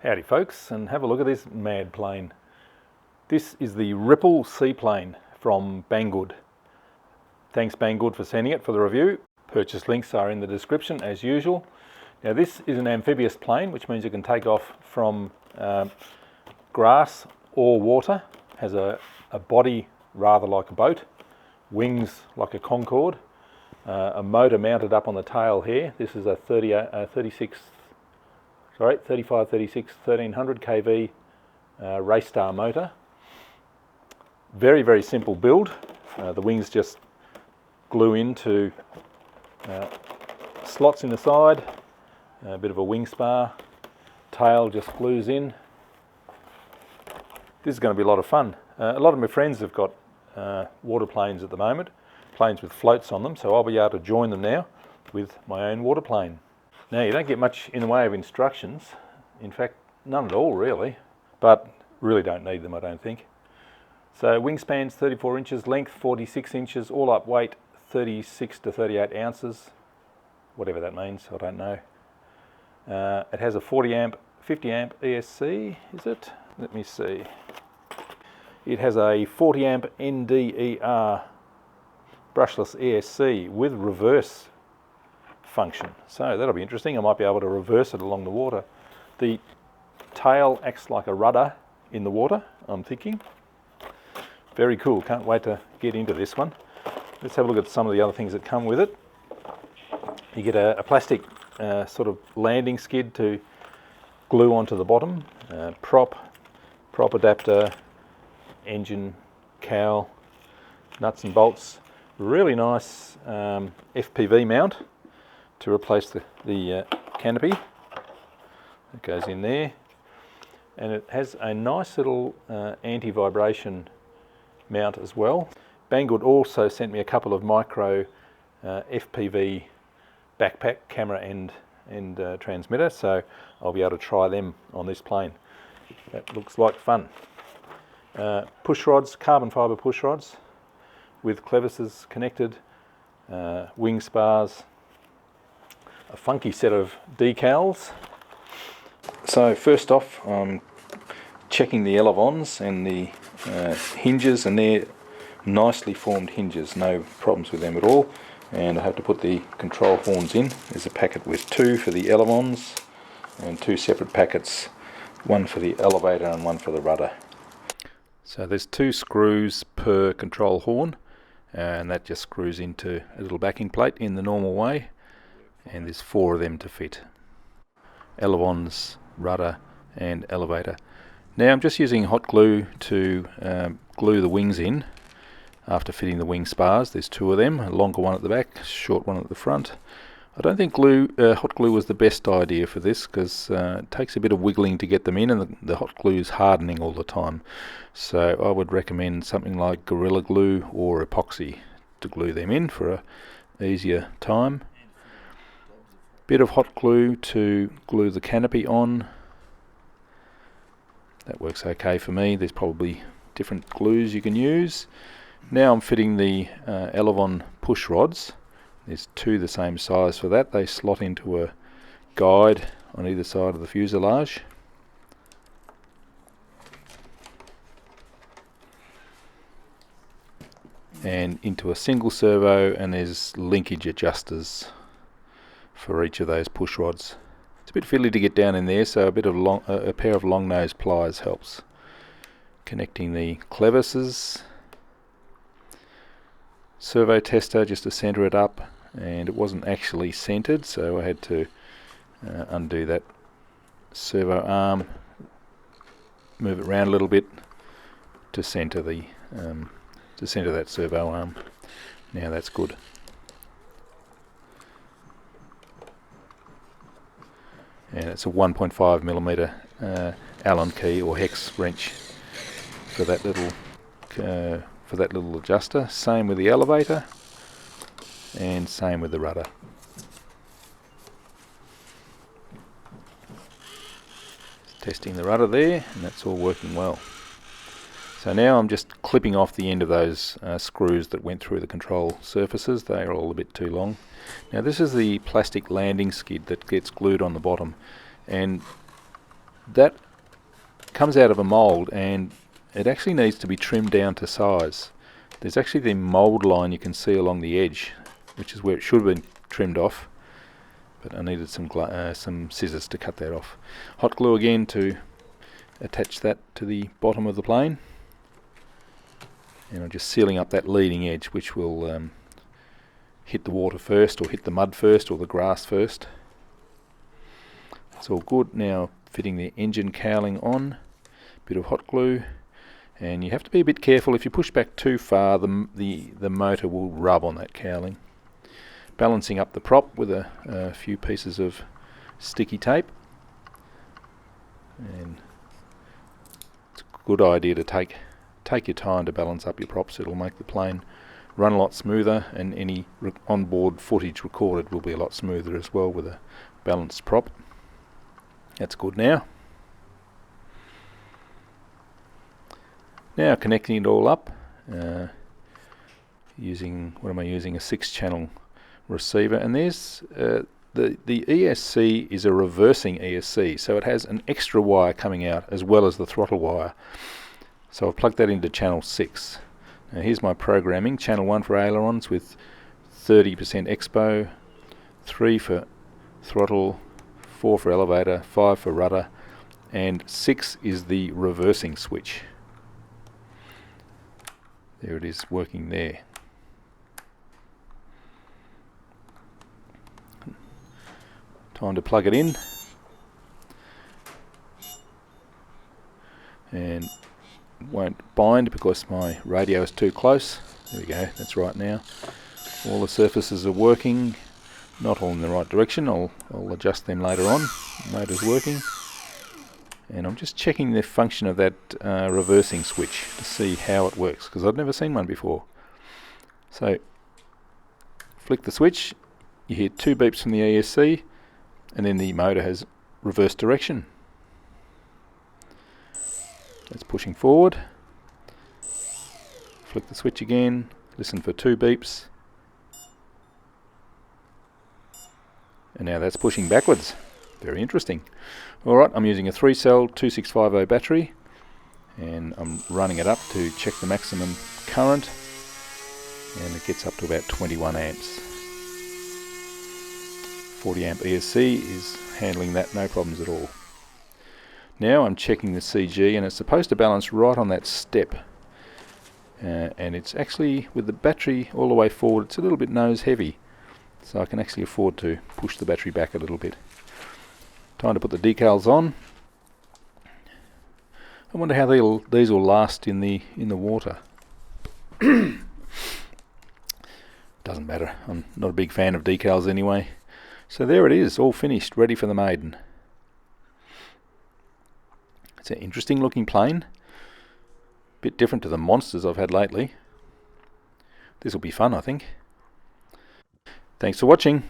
Howdy folks, and have a look at this mad plane. This is the Ripple seaplane from Banggood. Thanks Banggood for sending it for the review. Purchase links are in the description as usual. Now this is an amphibious plane, which means it can take off from grass or water. Has a body rather like a boat, wings like a Concorde, a motor mounted up on the tail here. This is a 3536 1300 kV Raystar motor. Very, very simple build. The wings just glue into slots in the side, a bit of a wing spar, tail just glues in. This is going to be a lot of fun. A lot of my friends have got water planes at the moment, planes with floats on them, so I'll be able to join them now with my own water plane. Now you don't get much in the way of instructions, in fact none at all really, but really don't need them I don't think. So wingspans 34 inches, length 46 inches, all up weight 36 to 38 ounces, whatever that means, I don't know. It has a 40 amp, 50 amp ESC, is it? Let me see. It has a 40 amp NDER brushless ESC with reverse function, so that'll be interesting. I might be able to reverse it along the water. The tail acts like a rudder in the water, I'm thinking. Very cool, can't wait to get into this one. Let's have a look at some of the other things that come with it. You get a plastic sort of landing skid to glue onto the bottom, prop adapter, engine, cowl, nuts and bolts. Really nice FPV mount to replace the canopy. It goes in there, and it has a nice little anti-vibration mount as well. Banggood also sent me a couple of micro FPV backpack camera and transmitter, so I'll be able to try them on this plane. That looks like fun. Push rods, carbon fibre push rods with clevises connected, wing spars, a funky set of decals. So first off, I'm checking the elevons and the hinges, and they're nicely formed hinges, no problems with them at all. And I have to put the control horns in. There's a packet with 2 for the elevons and 2 separate packets, one for the elevator and one for the rudder. So there's 2 screws per control horn, and that just screws into a little backing plate in the normal way, and there's 4 of them to fit. Elevons, rudder and elevator. Now I'm just using hot glue to glue the wings in after fitting the wing spars. There's 2 of them, a longer one at the back, short one at the front. I don't think hot glue was the best idea for this, because it takes a bit of wiggling to get them in, and the hot glue is hardening all the time. So I would recommend something like Gorilla Glue or epoxy to glue them in for a easier time. Bit of hot glue to glue the canopy on. That works okay for me. There's probably different glues you can use. Now I'm fitting the elevon push rods. There's 2 the same size for that. They slot into a guide on either side of the fuselage. And into a single servo, and there's linkage adjusters for each of those push rods. It's a bit fiddly to get down in there, so a pair of long nose pliers helps. Connecting the clevises. Servo tester just to centre it up, and it wasn't actually centred, so I had to undo that servo arm, move it around a little bit to centre that servo arm. Now that's good. And it's a 1.5mm Allen key or hex wrench for that little adjuster. Same with the elevator, and same with the rudder. Testing the rudder there, and that's all working well. So now I'm just clipping off the end of those screws that went through the control surfaces. They are all a bit too long. Now this is the plastic landing skid that gets glued on the bottom, and that comes out of a mould, and it actually needs to be trimmed down to size. There's actually the mould line you can see along the edge, which is where it should have been trimmed off, but I needed some scissors to cut that off. Hot glue again to attach that to the bottom of the plane, and I'm just sealing up that leading edge, which will hit the water first, or hit the mud first, or the grass first. It's all good. Now fitting the engine cowling on, bit of hot glue, and you have to be a bit careful. If you push back too far, the motor will rub on that cowling. Balancing up the prop with a few pieces of sticky tape, and it's a good idea to take your time to balance up your props. It'll make the plane run a lot smoother, and any onboard footage recorded will be a lot smoother as well with a balanced prop. That's good now. Now connecting it all up, using, what am I using, a 6-channel receiver, and there's the ESC is a reversing ESC, so it has an extra wire coming out as well as the throttle wire. So I've plugged that into channel 6. Now here's my programming. Channel 1 for ailerons with 30% expo, 3 for throttle, 4 for elevator, 5 for rudder, and 6 is the reversing switch. There it is, working there. Time to plug it in, and won't bind because my radio is too close. There we go, that's right now. All the surfaces are working, not all in the right direction. I'll adjust them later on. The motor's working, and I'm just checking the function of that reversing switch to see how it works, because I've never seen one before. So flick the switch, you hear 2 beeps from the ESC, and then the motor has reverse direction. It's pushing forward. Flick the switch again, listen for 2 beeps, and now that's pushing backwards. Very interesting. Alright, I'm using a 3-cell 2650 battery, and I'm running it up to check the maximum current, and it gets up to about 21 amps. 40 amp ESC is handling that no problems at all. Now I'm checking the CG, and it's supposed to balance right on that step, and it's actually, with the battery all the way forward, it's a little bit nose heavy, so I can actually afford to push the battery back a little bit. Time to put the decals on. I wonder how these will last in the water. Doesn't matter, I'm not a big fan of decals anyway. So there it is, all finished, ready for the maiden. It's an interesting looking plane, bit different to the monsters I've had lately. This will be fun, I think. Thanks for watching.